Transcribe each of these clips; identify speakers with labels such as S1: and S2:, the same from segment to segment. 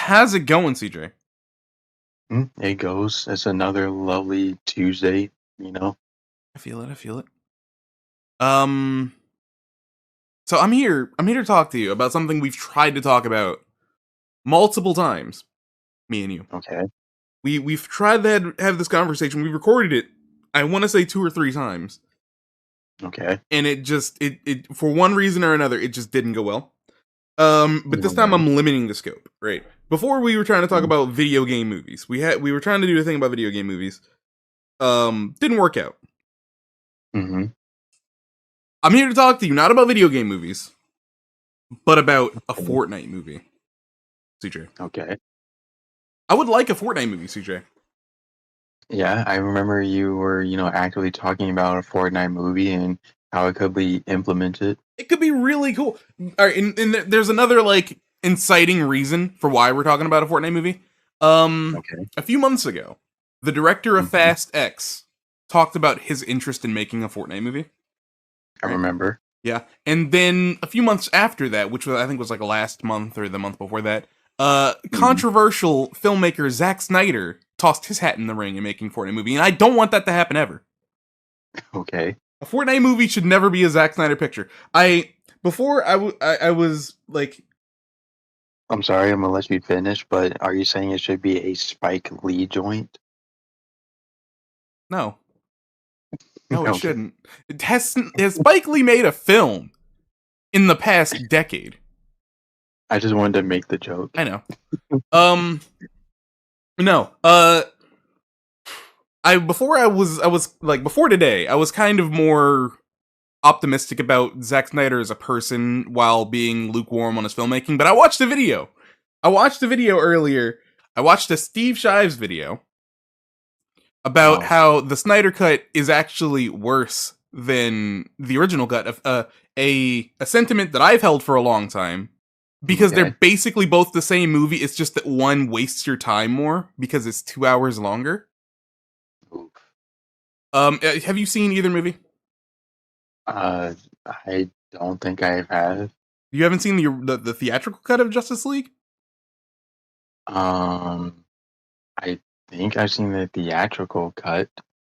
S1: How's it going, CJ?
S2: It goes. It's another lovely Tuesday, you know?
S1: I feel it. I feel it. Um, so I'm here. I'm here to talk to you about something we've tried to talk about multiple times. Me and you.
S2: Okay.
S1: We've tried to have this conversation. We recorded it. I want to say 2 or 3 times,
S2: Okay.
S1: and it for one reason or another it just didn't go well. But this time
S2: Alright.
S1: I'm limiting the scope. Right. Before we were trying to talk
S2: Mhm.
S1: about video game movies. We were trying to do a thing about video game movies. Didn't work out.
S2: Mhm.
S1: I'm here to talk to you not about video game movies, but about a
S2: Okay.
S1: Fortnite movie, CJ.
S2: Okay.
S1: I would like a Fortnite movie, CJ.
S2: Yeah, I remember you were, actively talking about a Fortnite movie and how it could be implemented.
S1: It could be really cool. All right, and there's another like inciting reason for why we're talking about a Fortnite movie.
S2: Okay.
S1: A few months ago, the director of
S2: Mhm.
S1: Fast X talked about his interest in making a Fortnite movie.
S2: I
S1: Right?
S2: remember.
S1: Yeah, and then a few months after that, which was, I think was like last month or the month before that,
S2: Mhm.
S1: controversial filmmaker Zack Snyder tossed his hat in the ring in making Fortnite movie, and I don't want that to happen ever.
S2: Okay.
S1: A Fortnite movie should never be a Zack Snyder picture. I before I was like,
S2: I'm sorry, I'm gonna let you finish, but are you saying it should be a Spike Lee joint?
S1: no, no, it
S2: Okay.
S1: shouldn't. Has Spike Lee made a film in the past decade?
S2: I just wanted to make the joke.
S1: I know. Um, no. I was like before today, I was kind of more optimistic about Zack Snyder as a person while being lukewarm on his filmmaking. But I watched a video. I watched a video earlier. I watched a Steve Shives video about
S2: Oh,
S1: how the Snyder cut is actually worse than the original cut. Of a sentiment that I've held for a long time, because they're
S2: okay.
S1: basically both the same movie. It's just that one wastes your time more because it's 2 hours longer.
S2: Oof.
S1: Have you seen either movie?
S2: Uh, I don't think I have.
S1: You haven't seen the theatrical cut of Justice League?
S2: Um, I think I've seen the theatrical cut.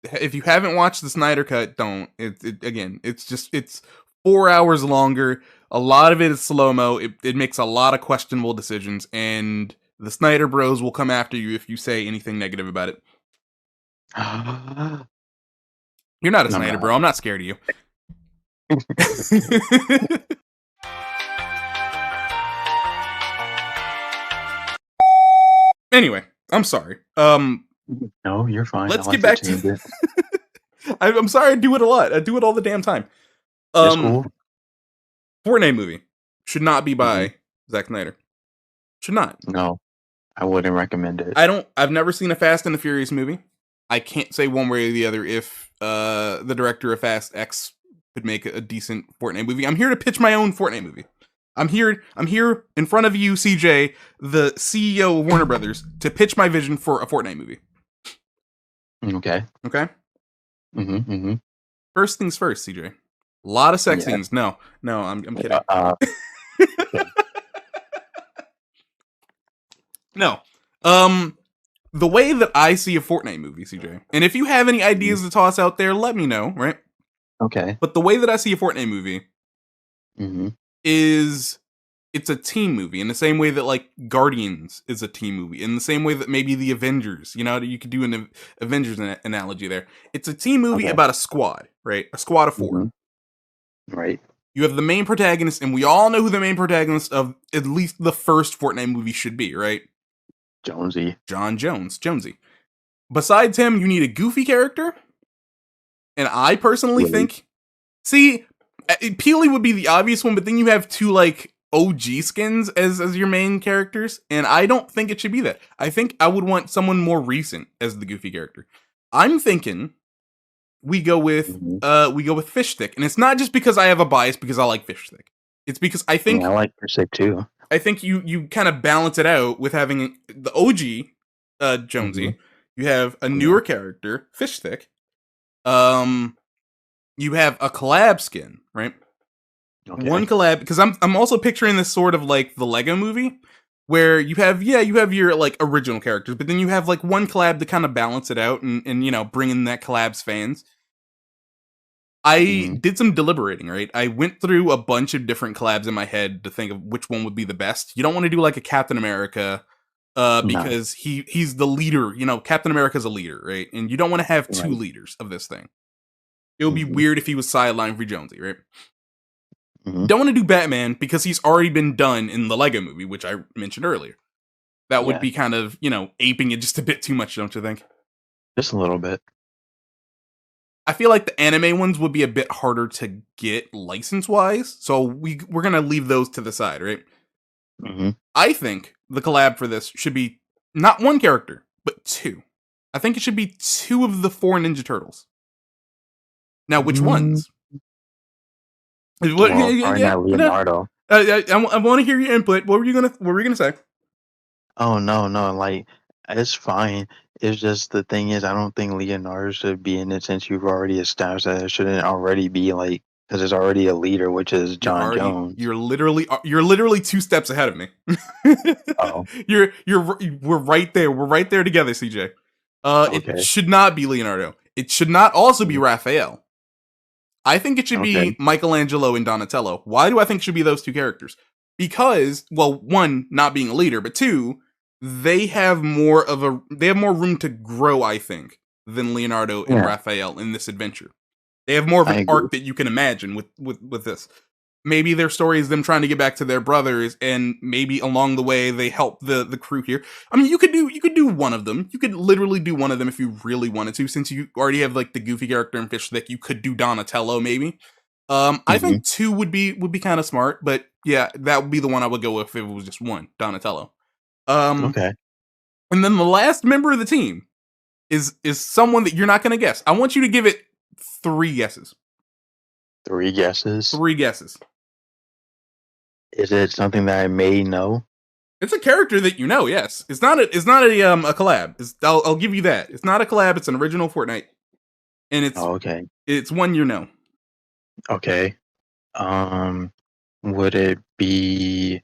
S1: If you haven't watched the Snyder cut, don't. Again, it's 4 hours longer. A lot of it is slow mo. It makes a lot of questionable decisions, and the Snyder Bros will come after you if you say anything negative about it.
S2: I'm
S1: You're not a Snyder
S2: not.
S1: Bro. I'm not scared of you. Anyway, I'm sorry.
S2: No, you're fine. I
S1: Let's get
S2: like to
S1: back to.
S2: change it.
S1: I'm sorry. I do it a lot. I do it all the damn time.
S2: It's
S1: Um,
S2: cool.
S1: Fortnite movie should not be
S2: Hmm.
S1: by Zack Snyder. Should not.
S2: No, I wouldn't recommend it.
S1: I don't. I've never seen a Fast and the Furious movie. I can't say one way or the other if the director of Fast X could make a decent Fortnite movie. I'm here to pitch my own Fortnite movie. I'm here. I'm here in front of you, CJ, the CEO of Warner Brothers, to pitch my vision for a Fortnite movie.
S2: Okay.
S1: Okay.
S2: Hmm.
S1: First things first, CJ. A lot of sex
S2: Yeah.
S1: scenes. No, no, I'm kidding.
S2: Okay.
S1: No. Um, the way that I see a Fortnite movie, CJ, and if you have any
S2: Mhm.
S1: ideas to toss out there, let me know. Right.
S2: Okay.
S1: But the way that I see a Fortnite movie
S2: Hmm.
S1: is it's a team movie in the same way that like Guardians is a team movie, in the same way that maybe the Avengers, you could do an Avengers analogy there. It's a team movie
S2: Okay.
S1: about a squad, right? A squad of four.
S2: Hmm. Right.
S1: You have the main protagonist, and we all know who the main protagonist of at least the first Fortnite movie should be, right?
S2: Jonesy.
S1: John Jones, Jonesy. Besides him, you need a goofy character, and I personally
S2: Right.
S1: think, see, Peely would be the obvious one, but then you have two like OG skins as your main characters, and I don't think it should be that. I think I would want someone more recent as the goofy character. I'm thinking
S2: Hmm.
S1: we go with Fish Stick, and it's not just because I have a bias because I like Fish Stick. It's because
S2: Yeah, I like Persic too.
S1: I think you kind of balance it out with having the OG
S2: Hmm.
S1: Jonesy. You have a
S2: Yeah.
S1: newer character, Fish Stick. Um, you have a collab skin, right? One
S2: Okay.
S1: collab because I'm also picturing this sort of like the Lego movie where you have your like original characters, but then you have like one collab to kind of balance it out and you know bring in that collab's fans. I
S2: Hmm.
S1: did some deliberating, right? I went through a bunch of different collabs in my head to think of which one would be the best. You don't want to do like a Captain America,
S2: No.
S1: because he's the leader. You know, Captain America's a leader, right? And you don't want to have two
S2: Right.
S1: leaders of this thing. It would be
S2: Hmm.
S1: weird if he was sidelined for Jonesy, right?
S2: Hmm.
S1: Don't want to do Batman because he's already been done in the Lego movie, which I mentioned earlier. That would
S2: Yeah.
S1: be kind of, you know, aping it just a bit too much, don't you think?
S2: Just a little bit.
S1: I feel like the anime ones would be a bit harder to get license wise, so we're gonna leave those to the side, right?
S2: Hmm.
S1: I think the collab for this should be not one character, but two. I think it should be two of the four Ninja Turtles. Now, which
S2: Mm,
S1: ones? What? Yeah,
S2: well,
S1: yeah,
S2: probably
S1: yeah.
S2: not
S1: No.
S2: Leonardo.
S1: I want to hear your input. What were you gonna say?
S2: Oh no, no, like it's fine. It's just the thing is, I don't think Leonardo should be in it since you've already established that it shouldn't already be like because there's already a leader, which is John Jones.
S1: You're literally two steps ahead of me.
S2: Oh,
S1: We're right there. We're right there together, CJ. It
S2: okay,
S1: should not be Leonardo. It should not also be
S2: mm,
S1: Raphael. I think it should
S2: okay,
S1: be Michelangelo and Donatello. Why do I think it should be those two characters? Because, well, one, not being a leader, but two, they have more room to grow, I think, than Leonardo and
S2: yeah,
S1: Raphael in this adventure. They have more of
S2: I
S1: an
S2: agree.
S1: arc that you can imagine with this. Maybe their story is them trying to get back to their brothers, and maybe along the way they help the crew here. I mean, you could do one of them. You could literally do one of them if you really wanted to, since you already have like the goofy character in Fish Stick. You could do Donatello, maybe. I
S2: Hmm.
S1: think two would be kind of smart, but yeah, that would be the one I would go with if it was just one Donatello. Um,
S2: Okay,
S1: and then the last member of the team is someone that you're not going to guess. I want you to give it three guesses.
S2: three guesses.
S1: Three guesses.
S2: Is it something that I may know?
S1: It's a character that you know. Yes, it's not a collab. I'll give you that. It's not a collab. It's an original Fortnite, and
S2: Oh, okay,
S1: it's one you know.
S2: okay. Um, would it be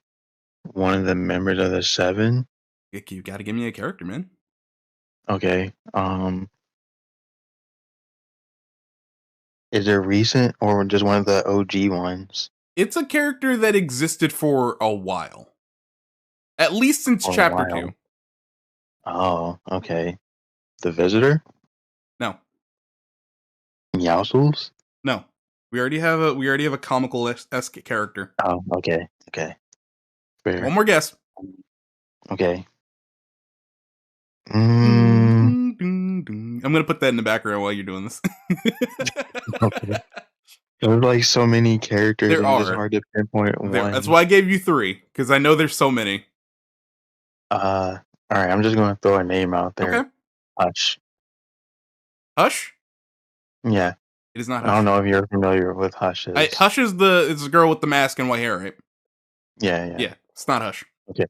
S2: one of the members of the Seven?
S1: You got to give me a character, man.
S2: Okay. Is it recent or just one of the OG ones?
S1: It's a character that existed for a while, at least since
S2: For a
S1: chapter two.
S2: while. Oh, okay. The Visitor?
S1: No,
S2: Meowscles?
S1: no, we already have a comical esque character.
S2: Oh, okay. Okay.
S1: One
S2: Fair.
S1: more guess.
S2: Okay.
S1: Ding,
S2: Mm,
S1: ding, ding, ding. I'm gonna put that in the background while you're doing this.
S2: okay. There's like so many characters
S1: There
S2: and it's just
S1: are
S2: hard to pinpoint
S1: that's
S2: one.
S1: why I gave you three because I know there's so many.
S2: All right. I'm just gonna throw a name out
S1: Okay,
S2: there. Hush.
S1: Hush.
S2: Yeah.
S1: It is not
S2: I don't
S1: Hush.
S2: know if you're familiar with Hushes.
S1: Hush is the girl with the mask and white hair, right?
S2: Yeah. Yeah.
S1: Yeah, it's not Hush.
S2: Okay.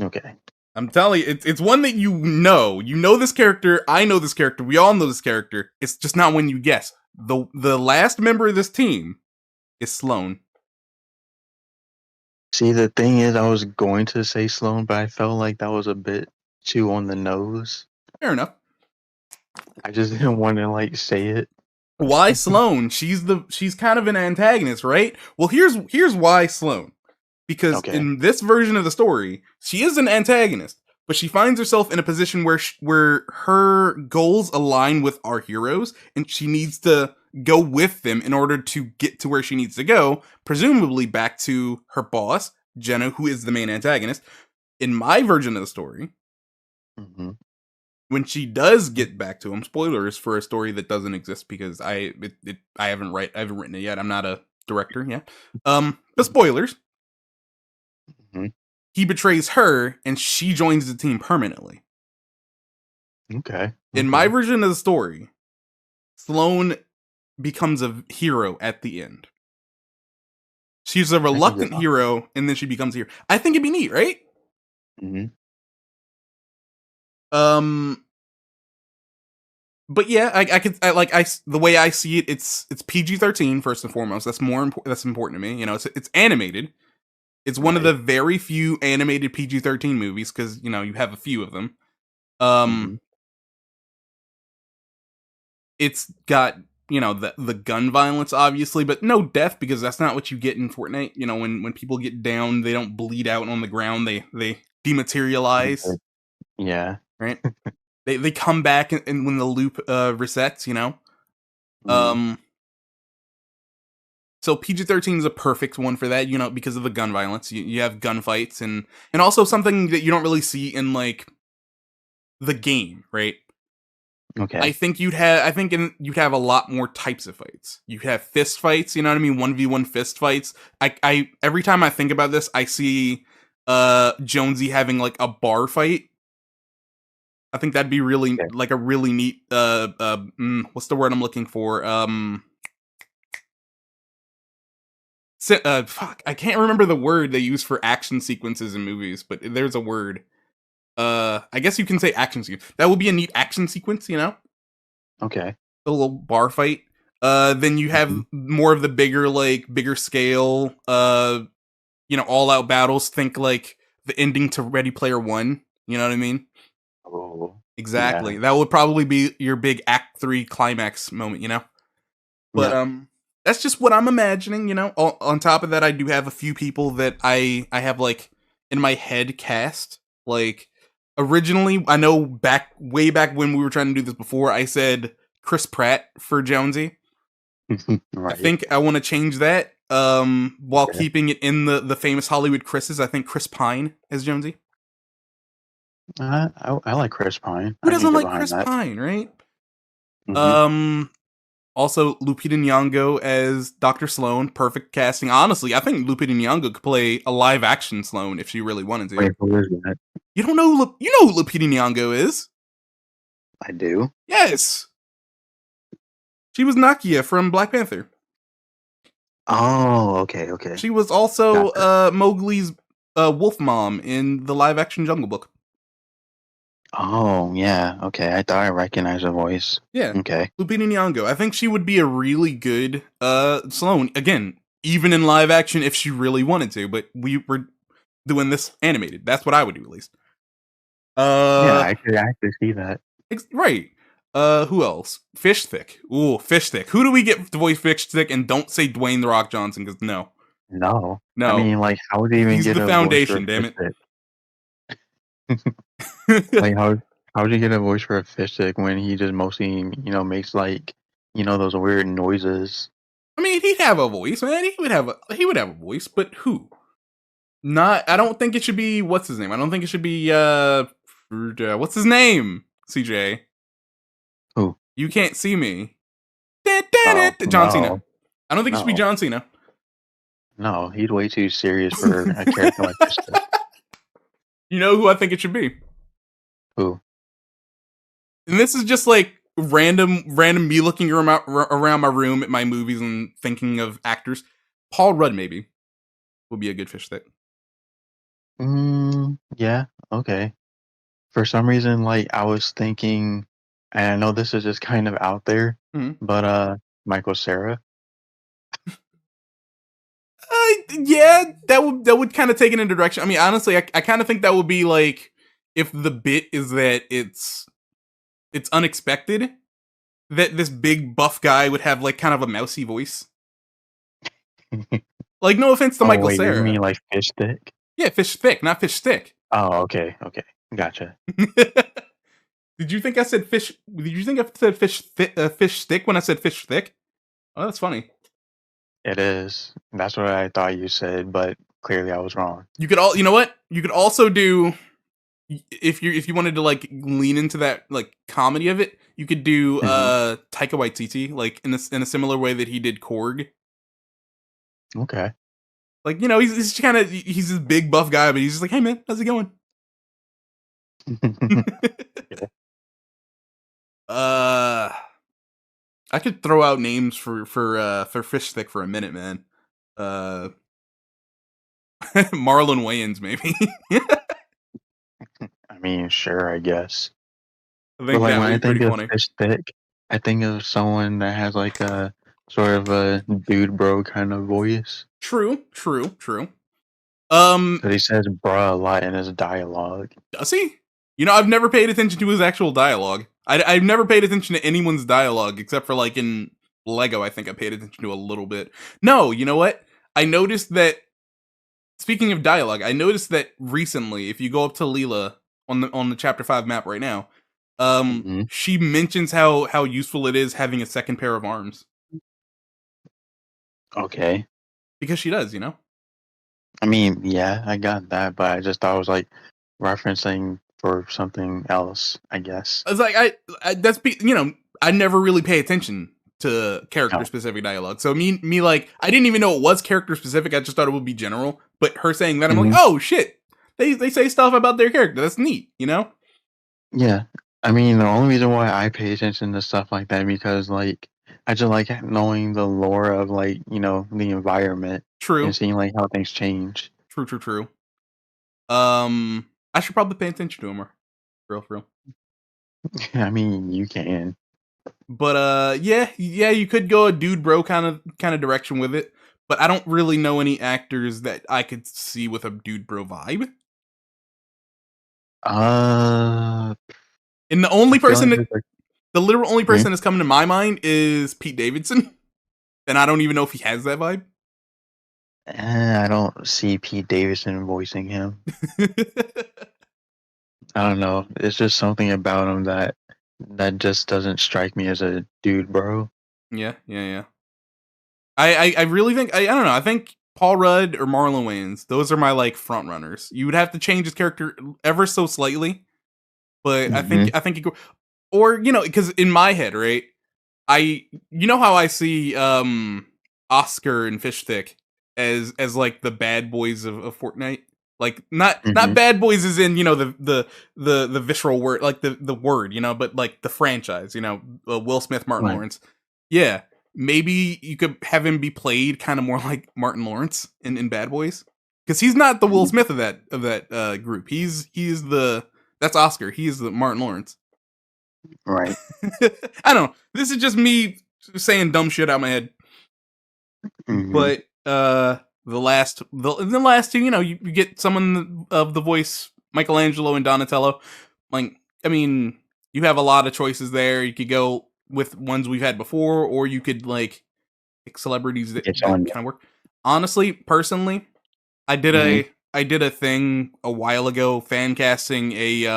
S2: Okay.
S1: I'm telling you, it's one that you know. You know this character. I know this character. We all know this character. It's just not when you guess. The last member of this team is Sloan.
S2: See, the thing is, I was going to say Sloan, but I felt like that was a bit too on the nose.
S1: Fair enough.
S2: I just didn't want to like say it.
S1: Why Sloan? She's kind of an antagonist, right? Well, here's why Sloan. Because
S2: Okay.
S1: in this version of the story, she is an antagonist, but she finds herself in a position where her goals align with our heroes, and she needs to go with them in order to get to where she needs to go, presumably back to her boss, Jenna, who is the main antagonist. In my version of the story,
S2: Hmm.
S1: when she does get back to him, spoilers for a story that doesn't exist because I I haven't written it yet. I'm not a director yet. But spoilers.
S2: Hmm.
S1: He betrays her and she joins the team permanently.
S2: Okay.
S1: In my
S2: Okay.
S1: version of the story, Sloane becomes a hero at the end. She's a
S2: I can get
S1: reluctant
S2: on.
S1: hero and then she becomes a hero. I think it'd be neat, right?
S2: Hmm.
S1: Um, but yeah, I could the way I see it, it's PG-13 first and foremost. That's more important. That's important to me. You know, it's animated. It's one of the
S2: Right.
S1: very few animated PG-13 movies because you have a few of them. Um,
S2: Hmm.
S1: it's got the gun violence obviously, but no death because that's not what you get in Fortnite. When people get down, they don't bleed out on the ground. They dematerialize,
S2: Yeah.
S1: right? They come back and when the loop resets.
S2: Hmm.
S1: Um, so PG-13 is a perfect one for that. Because of the gun violence. You have gunfights and also something that you don't really see in like the game, right? I
S2: Okay.
S1: think you'd have a lot more types of fights. You have fist fights, you know what I mean? 1v1 fist fights. I every time I think about this, I see Jonesy having like a bar fight. I think that'd be really
S2: Okay.
S1: like a really neat what's the word I'm looking for? Fuck, I can't remember the word they use for action sequences in movies, but there's a word. I guess you can say action sequence. That would be a neat action sequence,
S2: Okay.
S1: a little bar fight. Then you have
S2: Hmm.
S1: more of the bigger scale, all out battles. Think like the ending to Ready Player One. You know what I mean?
S2: Oh.
S1: Exactly.
S2: Yeah.
S1: That would probably be your big Act Three climax moment. But
S2: Yep.
S1: that's just what I'm imagining. On top of that, I do have a few people that I have like in my head cast. Like originally, I know way back when we were trying to do this before, I said Chris Pratt for Jonesy. I
S2: Right.
S1: think I want to change that. While
S2: Okay.
S1: keeping it in the famous Hollywood Chris's, I think Chris Pine as Jonesy.
S2: I like Chris Pine.
S1: Who
S2: I can
S1: doesn't
S2: get
S1: like
S2: behind
S1: Chris
S2: that.
S1: Pine, right?
S2: Hmm.
S1: Um, Also Lupita Nyong'o as Dr. Sloan, perfect casting. Honestly, I think Lupita Nyong'o could play a live action Sloan if she really wanted to.
S2: Wait, who is that?
S1: You don't know, you know who Lupita Nyong'o is?
S2: I do.
S1: Yes, she was Nakia from Black Panther.
S2: Oh, okay, okay.
S1: She was also
S2: Gotcha.
S1: Mowgli's wolf mom in the live action Jungle Book.
S2: Oh, yeah. Okay, I thought I recognized the voice.
S1: Yeah,
S2: Okay.
S1: Lupita Nyong'o. I think she would be a really good Sloane. Again, even in live action if she really wanted to, but we were doing this animated. That's what I would do at least.
S2: Yeah,
S1: Uh
S2: I could actually see that.
S1: right. Who else? Fish Thick. Ooh, Fish Thick. Who do we get to voice Fish Thick and don't say Dwayne the Rock Johnson cuz no.
S2: No. I
S1: No.
S2: mean, like, how would you even
S1: He's
S2: get
S1: the
S2: a voice for a
S1: foundation, damn
S2: fish
S1: it.
S2: stick? Like, how would you get a voice for a fish stick when he just mostly, makes like, those weird noises?
S1: I mean, he'd have a voice, man. He would have a voice, but who? Not. I don't think it should be. What's his name? I don't think it should be. What's his name? CJ.
S2: Who?
S1: You can't see me.
S2: Oh,
S1: John Cena.
S2: no.
S1: I don't think it should be
S2: No.
S1: John Cena.
S2: No, he's way too serious for a character like fish stick.
S1: You know who I think it should be?
S2: Who?
S1: And this is just like random me looking around my room at my movies and thinking of actors. Paul Rudd maybe would be a good fish stick.
S2: Yeah, okay. For some reason, like, I was thinking, and I know this is just kind of out there,
S1: Mhm.
S2: but, Michael Cera.
S1: Yeah, that would kind of take it in a direction. I mean, honestly, I kind of think that would be like if the bit is that it's unexpected that this big buff guy would have like kind of a mousy voice. Like, no offense to
S2: Oh,
S1: Michael
S2: wait, you
S1: Cera.
S2: mean like fish stick?
S1: Yeah, fish thick, not fish stick.
S2: Oh, okay, okay. Gotcha.
S1: Did you think I said fish? Did you think I said fish stick when I said fish thick? Oh, that's funny.
S2: It is. That's what I thought you said, but clearly I was wrong.
S1: You know what? You could also do if you wanted to like lean into that like comedy of it. You could do
S2: Mhm.
S1: Taika Waititi like in a similar way that he did Korg.
S2: Okay.
S1: Like he's kind of he's this big buff guy, but he's just like, hey man, how's it going?
S2: Yeah.
S1: uh, I could throw out names for fish stick for a minute, man. Uh, Marlon Wayans maybe.
S2: I mean, sure, I guess.
S1: I
S2: But
S1: think
S2: like
S1: that
S2: when
S1: would
S2: I
S1: be pretty
S2: think of
S1: funny.
S2: fish stick, I think of someone that has like a sort of a dude bro kind of voice.
S1: True, true, true. Um,
S2: Because he says bruh a lot in his dialogue.
S1: does he? You know, I've never paid attention to his actual dialogue. I've never paid attention to anyone's dialogue except for like in Lego. I think I paid attention to a little bit. No, you know what? I noticed that. Speaking of dialogue, I noticed that recently, if you go up to Leela on the chapter 5 map right now,
S2: Hmm.
S1: she mentions how useful it is having a second pair of arms
S2: Okay.
S1: because she does, you know.
S2: I mean, yeah, I got that, but I just thought it was like referencing for something else, I guess.
S1: It's like you know, I never really pay attention to character
S2: Oh.
S1: specific dialogue. So me like I didn't even know it was character specific. I just thought it would be general. But her saying that, I'm like,
S2: Hmm.
S1: oh shit, they say stuff about their character. That's neat, you know.
S2: Yeah. I mean, the only reason why I pay attention to stuff like that because like I just like knowing the lore of like, the environment and
S1: True,
S2: seeing like how things change.
S1: true. I should probably pay attention to him more, for real.
S2: I mean, you can.
S1: But yeah, you could go a dude bro kind of direction with it. But I don't really know any actors that I could see with a dude bro vibe.
S2: Uh,
S1: And the
S2: I
S1: only
S2: feel
S1: person
S2: like
S1: that
S2: there's like,
S1: the literal only
S2: hmm?
S1: person that's coming to my mind is Pete Davidson, and I don't even know if he has that vibe.
S2: I don't see Pete Davidson voicing him. I don't know. It's just something about him that just doesn't strike me as a dude, bro.
S1: Yeah. I really think I don't know. I think Paul Rudd or Marlon Wayans. Those are my like front runners. You would have to change his character ever so slightly, but
S2: Hmm.
S1: I think you go or you know because in my head, right? You know how I see Oscar and Fishstick as like the bad boys of Fortnite. Like not
S2: Hmm.
S1: bad boys as in you know the visceral word like the word you know but like the franchise you know Will Smith Martin
S2: Right.
S1: Lawrence yeah maybe you could have him be played kind of more like Martin Lawrence in Bad Boys because he's not the Will Smith of that group he's the that's Oscar he's the Martin Lawrence.
S2: Right.
S1: I don't know. This is just me saying dumb shit out my head.
S2: Hmm.
S1: But the last two, you know, you get someone of the voice Michelangelo and Donatello. Like, I mean, you have a lot of choices there. You could go with ones we've had before, or you could like pick celebrities
S2: Get
S1: that
S2: someone.
S1: kind of work. Honestly, personally,
S2: Hmm.
S1: I did a thing a while ago fan casting a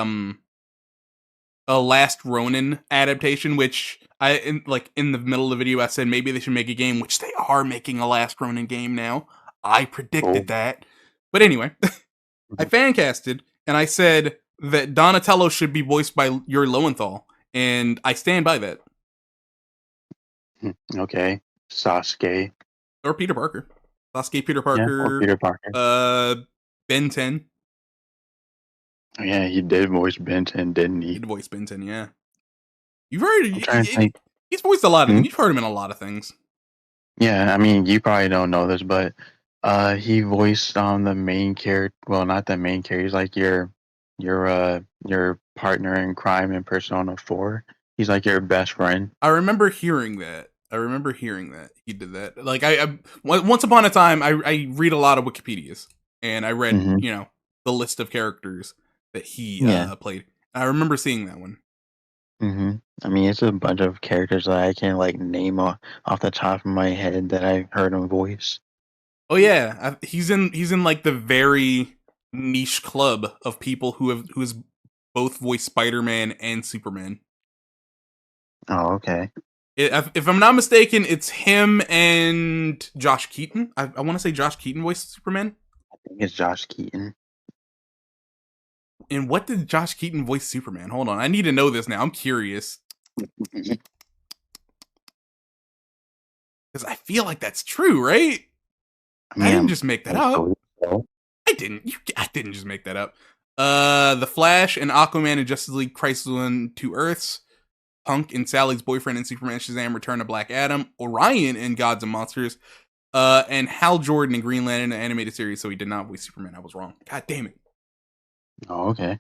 S1: Last Ronin adaptation, which like in the middle of the video I said maybe they should make a game, which they are making a Last Ronin game now. I
S2: Oh.
S1: predicted that. But anyway, I fan casted and I said that Donatello should be voiced by Yuri Lowenthal, and I stand by that.
S2: Mhm. Okay. Sasuke.
S1: Or Peter Parker. Sasuke Peter
S2: Yeah. Or
S1: Parker,
S2: Peter Parker.
S1: uh Ben 10.
S2: Oh, yeah, he did voice Ben 10, didn't
S1: He
S2: he?
S1: did voice Ben 10, yeah. You've heard
S2: I'm trying to think.
S1: he's voiced a lot of
S2: Hmm?
S1: things. You've heard him in a lot of things.
S2: Yeah, I mean, you probably don't know this, but he voiced the main character. Well, not the main character. He's like your partner in crime in Persona 4. He's like your best friend.
S1: I remember hearing that. I remember hearing that he did that. Like once upon a time, I read a lot of Wikipedias, and I read
S2: Hmm.
S1: you know the list of characters that he
S2: Yeah.
S1: played. I remember seeing that one.
S2: Hmm. I mean, it's a bunch of characters that I can't like name off the top of my head that I've heard him voice.
S1: Oh yeah, he's in like the very niche club of people who has both voiced Spider Man and Superman.
S2: Oh, okay.
S1: If I'm not mistaken, it's him and Josh Keaton. I want to say Josh Keaton voiced Superman.
S2: I think it's Josh Keaton.
S1: And what did Josh Keaton voice Superman? Hold on, I need to know this now. I'm curious because I feel like that's true, right?
S2: I
S1: I
S2: mean,
S1: didn't just make that
S2: I
S1: up.
S2: believe so.
S1: I didn't. I didn't just make that up. The Flash and Aquaman and Justice League Crisis on Two Earths. Punk and Sally's boyfriend in Superman Shazam Return to Black Adam. Orion in Gods and Monsters. And Hal Jordan in Green Lantern, an animated series. So he did not voice Superman. I was wrong. God damn it.
S2: Oh, okay.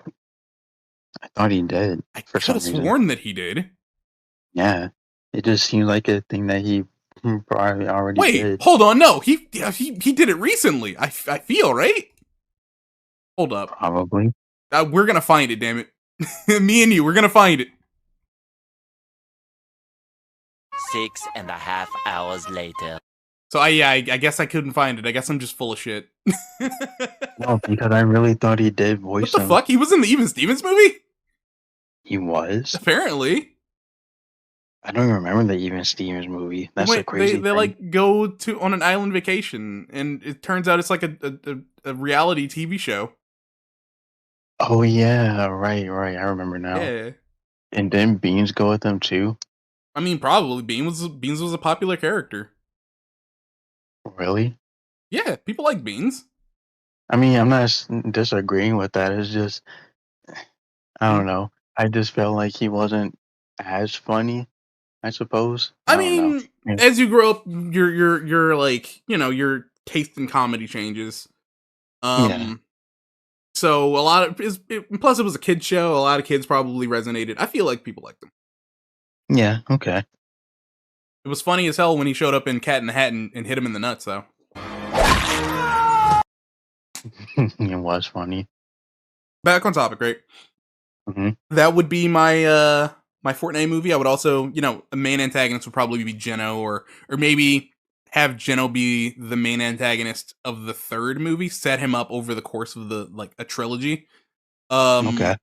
S2: I thought he did
S1: I
S2: for
S1: could
S2: some
S1: have
S2: reason.
S1: sworn that he did.
S2: Yeah, it just seems like a thing that he probably already
S1: Wait,
S2: did.
S1: hold on. No, he did it recently. I feel right. Hold up.
S2: Probably.
S1: We're gonna find it, damn it. Me and you, we're gonna find it.
S3: 6.5 hours later.
S1: So I guess I couldn't find it. I guess I'm just full of shit.
S2: No, because I really thought he did
S1: What
S2: voice
S1: the
S2: him.
S1: fuck? He was in the Even Stevens movie?
S2: He was?
S1: Apparently.
S2: I don't even remember the Even Stevens movie. That's a crazy
S1: They
S2: thing.
S1: like go to on an island vacation, and it turns out it's like a reality TV show.
S2: Oh yeah, right. I remember now.
S1: Yeah.
S2: And then Beans go with them too?
S1: I mean, probably Beans was a popular character.
S2: Really?
S1: Yeah, people like Beans.
S2: I mean, I'm not disagreeing with that. It's just, I
S1: Hmm?
S2: don't know. I just felt like he wasn't as funny, I suppose.
S1: I
S2: I don't know.
S1: mean,
S2: Yeah.
S1: as you grow up, your like your taste in comedy changes.
S2: Yeah.
S1: So a lot of plus it was a kid show. A lot of kids probably resonated. I feel like people liked him.
S2: Yeah, okay.
S1: It was funny as hell when he showed up in Cat in the Hat and hit him in the nuts, though.
S2: It was funny.
S1: Back on topic, right?
S2: Hmm.
S1: That would be my my Fortnite movie. I would also, a main antagonist would probably be Geno, or maybe have Geno be the main antagonist of the third movie, set him up over the course of the like a trilogy.
S2: Okay.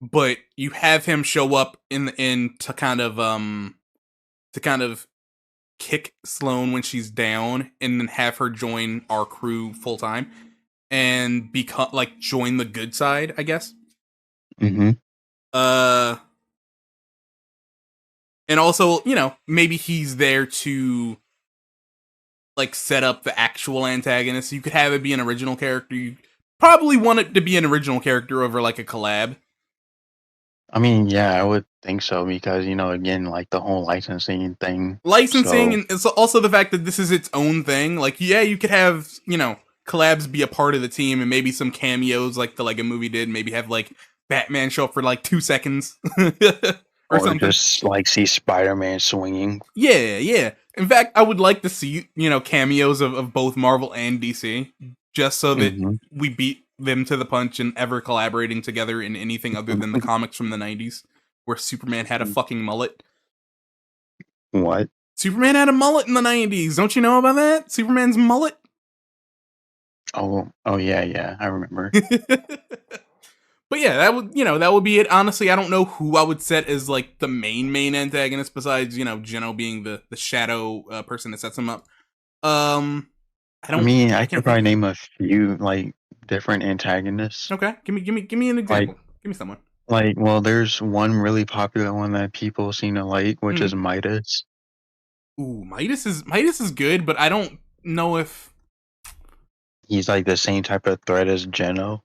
S1: But you have him show up in to kind of kick Sloane when she's down, and then have her join our crew full time and become like join the good side, I guess.
S2: Hmm.
S1: Uh, and also, maybe he's there to like set up the actual antagonist. You could have it be an original character. You probably want it to be an original character over like a collab.
S2: I mean, yeah, I would think so because, again, like the whole licensing thing.
S1: Licensing,
S2: So,
S1: and it's also the fact that this is its own thing. Like, yeah, you could have, collabs be a part of the team and maybe some cameos like the Lego movie did. Maybe have like Batman show up for like 2 seconds or
S2: or
S1: something.
S2: just like see Spider-Man swinging.
S1: Yeah. In fact, I would like to see, cameos of both Marvel and DC, just so that
S2: Hmm.
S1: we beat them to the punch and ever collaborating together in anything other than the comics from the 90s, where Superman had a fucking mullet.
S2: What?
S1: Superman had a mullet in the 90s. Don't you know about that? Superman's mullet?
S2: Oh, yeah, I remember.
S1: But yeah, that would be it. Honestly, I don't know who I would set as like the main antagonist besides, Geno being the shadow person that sets him up.
S2: I mean, I
S1: I
S2: could
S1: can't think
S2: probably
S1: of it.
S2: name a few like different antagonists.
S1: Okay, give me an
S2: Like,
S1: example. Give me someone.
S2: well, there's one really popular one that people seem to like, which
S1: Hmm.
S2: is Midas.
S1: Ooh, Midas is good, but I don't know if
S2: He's like the same type of threat as Geno.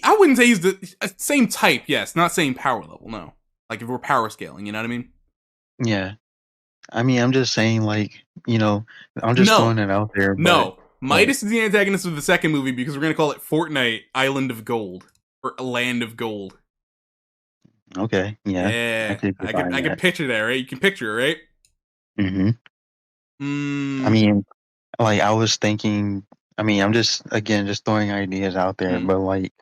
S1: I wouldn't say he's the same type. Yes, not same power level. No, like if we're power scaling, you know what I mean?
S2: Yeah. I mean, I'm just saying, like, I'm just
S1: No,
S2: throwing it out there, but
S1: no.
S2: like,
S1: Midas is the antagonist of the second movie because we're gonna call it Fortnite Island of Gold or Land of Gold.
S2: okay, yeah, I
S1: Yeah,
S2: could get behind
S1: I could
S2: that.
S1: picture that, right? You can picture it, right?
S2: Hmm. I
S1: Mm,
S2: mean, like, I was thinking, I mean, I'm just, again, just throwing ideas out there,
S1: mm,
S2: but like,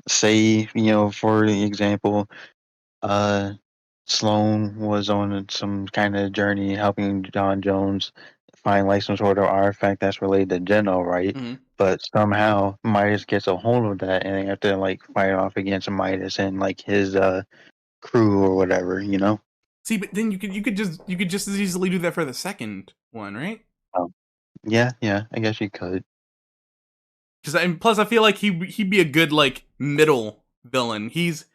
S2: say, for example, uh, Sloan was on some kind of journey helping John Jones find like some sort of artifact that's related to Geno, right?
S1: mm.
S2: But somehow Midas gets a hold of that and they have to like fight off against Midas and like his crew or whatever.
S1: See, but then you could just as easily do that for the second one, right?
S2: Um, yeah, I guess you could.
S1: Because plus, I feel like he'd be a good like middle villain. He's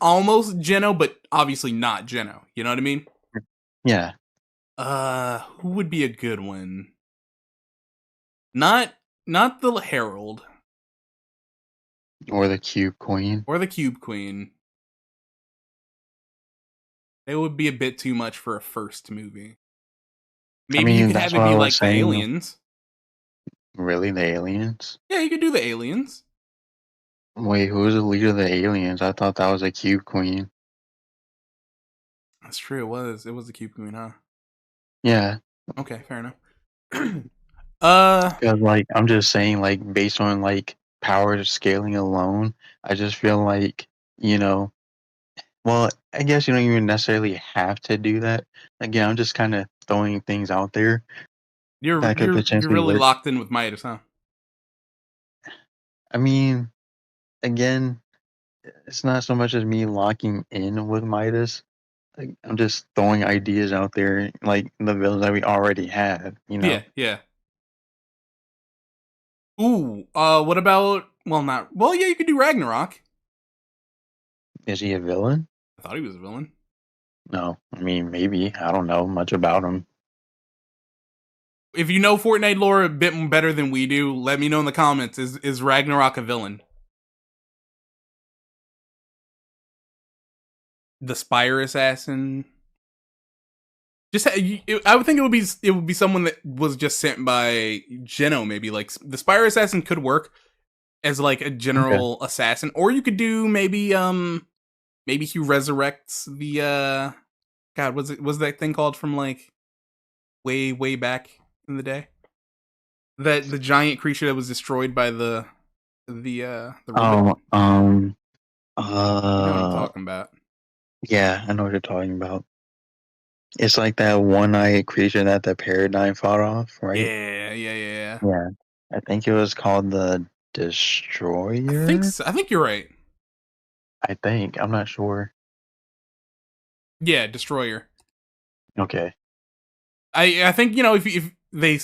S1: almost Geno, but obviously not Geno. You know what I mean?
S2: Yeah.
S1: Who would be a good one? Not not the Herald
S2: Or the Cube Queen.
S1: or the Cube Queen. It would be a bit too much for a first movie.
S2: I
S1: Maybe you
S2: mean,
S1: could
S2: that's
S1: have it
S2: what I
S1: be
S2: was
S1: like the
S2: saying.
S1: aliens.
S2: Really, the aliens?
S1: Yeah, you could do the aliens.
S2: Wait, who's the leader of the aliens? I thought that was a Cube Queen.
S1: That's true. It was the Cube Queen, huh?
S2: Yeah.
S1: Okay, fair enough. uh,
S2: Because, like, I'm just saying, like, based on, like, power scaling alone, I just feel like, you know, well, I guess you don't even necessarily have to do that. Again, I'm just kind of throwing things out there
S1: You're
S2: that could
S1: you're you're
S2: potentially
S1: really
S2: work.
S1: locked in with Midas, huh?
S2: I mean, again, it's not so much as me locking in with Midas. Like, I'm just throwing ideas out there, like the villains that we already have.
S1: Yeah, yeah. Ooh, what about? Well, not. Well, yeah, you could do Ragnarok.
S2: Is he a villain?
S1: I thought he was a villain.
S2: No, I mean maybe. I don't know much about him.
S1: If you know Fortnite lore a bit better than we do, let me know in the comments. Is Ragnarok a villain? The Spire Assassin. Just I would think it would be someone that was just sent by Geno. Maybe like the Spire Assassin could work as like a
S2: Okay.
S1: general assassin, or you could do maybe he resurrects the God, was that thing called from like way back in the day? That the giant creature that was destroyed by the ribbit.
S2: Oh,
S1: You know what I'm
S2: uh,
S1: talking about?
S2: yeah, I know what you're talking about. It's like that one-eyed creature that the Paradigm fought off, right?
S1: Yeah, yeah, yeah, yeah.
S2: Yeah. I think it was called the Destroyer.
S1: I think you're right.
S2: I think. I'm not sure.
S1: Yeah, Destroyer.
S2: Okay.
S1: I think if they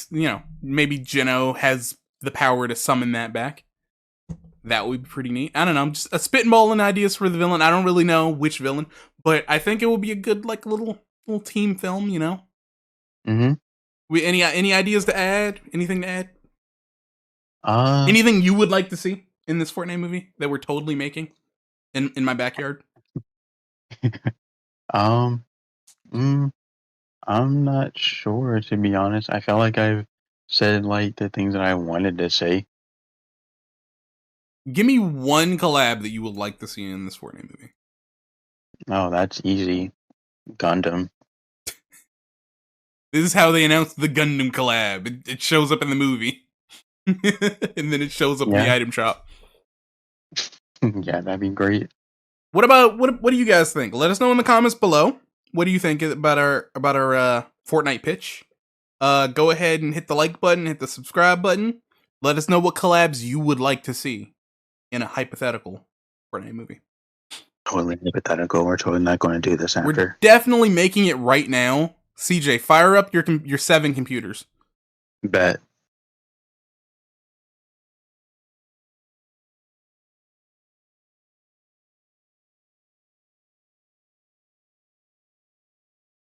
S1: maybe Geno has the power to summon that back. That would be pretty neat. I don't know. I'm just spitballing ideas for the villain. I don't really know which villain, but I think it will be a good like little team film.
S2: Mm-hmm.
S1: Any ideas to add? Anything to add?
S2: Uh,
S1: Anything you would like to see in this Fortnite movie that we're totally making in my backyard?
S2: um, mm, I'm not sure to be honest. I felt like I've said like the things that I wanted to say.
S1: Give me one collab that you would like to see in this Fortnite movie.
S2: Oh, that's easy. Gundam.
S1: This is how they announced the Gundam collab. It shows up in the movie, and then it shows up in the
S2: Yeah.
S1: item shop.
S2: Yeah, that'd be great.
S1: What about what do you guys think? Let us know in the comments below. What do you think about our Fortnite pitch? Go ahead and hit the like button, hit the subscribe button. Let us know what collabs you would like to see in a hypothetical Fortnite movie.
S2: Totally hypothetical. We're totally not going to do this
S1: We're
S2: after.
S1: definitely making it right now. CJ, fire up your 7 computers.
S2: Bet.